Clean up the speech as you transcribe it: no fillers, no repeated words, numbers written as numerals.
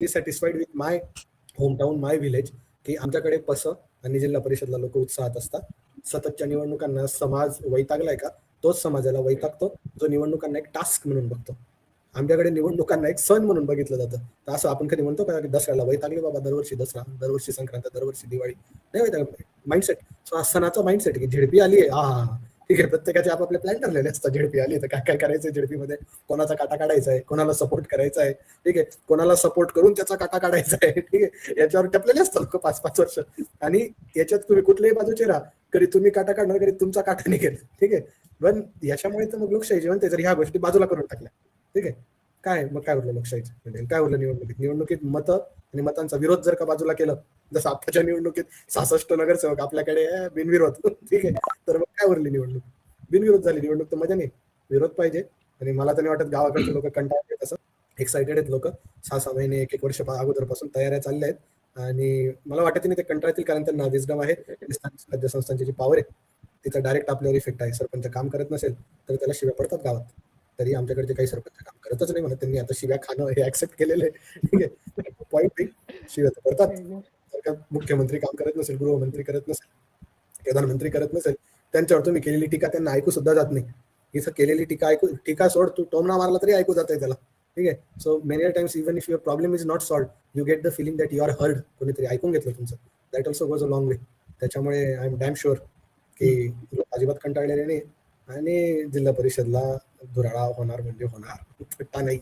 Satisfied with my hometown, my village, की आमच्याकडे पस आणि जिल्हा परिषदला लोक उत्साहात असतात. सततच्या निवडणुकांना समाज वैतागलाय का, तोच समाजाला वैतागतो जो निवडणुकांना एक टास्क म्हणून बघतो. आमच्याकडे निवडणुकांना एक सण म्हणून बघितलं जातं. तर असं आपण कधी म्हणतो का की दसऱ्याला वैतागले बाबा, दरवर्षी दसरा, दरवर्षी संक्रांत, दरवर्षी दिवाळी, नाही वैतागत. माइंडसेट, सणाचा माइंडसेट की झेडपी आली आहे, हा ठीक आहे, प्रत्येकाचे आपापले प्लॅन ठरलेले असतात. झेडपी आली तर काय काय करायचंय झेडपीमध्ये, कोणाचा काटा काढायचा आहे, कोणाला सपोर्ट करायचा आहे, ठीक आहे, कोणाला सपोर्ट करून त्याचा काटा काढायचा आहे, ठीक आहे, याच्यावर टपलेले असतात लोक 5-5 वर्ष. आणि याच्यात तुम्ही कुठल्याही बाजूचे राहा, कधी तुम्ही काटा काढणार, कधी तुमचा काटा निघेल, ठीक आहे. पण याच्यामुळे तर मग लोकशाही जिवंत जर ह्या गोष्टी बाजूला करून टाकल्या, ठीक आहे, काय मग काय उरलं लोकशाहीचं, म्हणजे काय उरलं निवडणुकीत मतं आणि मतांचा विरोध जर का बाजूला केलं, जसं आताच्या निवडणुकीत 66 नगरसेवक आपल्याकडे बिनविरोध, ठीक आहे, तर मग काय उरली निवडणूक, बिनविरोध झाली निवडणूक. तर मजा नाही, विरोध पाहिजे. आणि मला तर नाही वाटत गावाकडचे लोक कंटाळले तसं, एक्साइटेड आहेत लोक, 6-6 महिने 1-1 वर्ष अगोदरपासून तयाऱ्या चालल्या आहेत. आणि मला वाटत नाही ते कंटाळतील, कारण त्यांना विजडम आहे. स्थानिक संस्थांची जी पॉवर आहे तिचा डायरेक्ट आपल्यावर इफेक्ट आहे. सरपंच काम करत नसेल तर त्याला शिव्या पडतात गावात. तरी आमच्याकडचे काही सरपंच काम करतच नाही म्हणत, त्यांनी आता शिव्या खाणं हे ऍक्सेप्ट केलेलं आहे, ठीक आहे. पॉईंट शिव्या तर पडतात. जर का मुख्यमंत्री काम करत नसेल, गृहमंत्री करत नसेल, प्रधानमंत्री करत नसेल, त्यांच्यावर तुम्ही केलेली टीका त्यांना ऐकू सुद्धा जात नाही. इथं केलेली टीका सोड, तू टोमना मारला तरी ऐकू जात आहे त्याला, ठीक आहे. So many times even if your problem is not solve, you get the feeling that you are heard, कोणीतरी ऐकून घेतलं तुमचं. That also goes a long way. त्याच्यामुळे आय एम डॅम शुअर की अजिबात कंटाळलेले नाही. आणि जिल्हा परिषदला धुराळा होणार म्हणजे होणार, नाही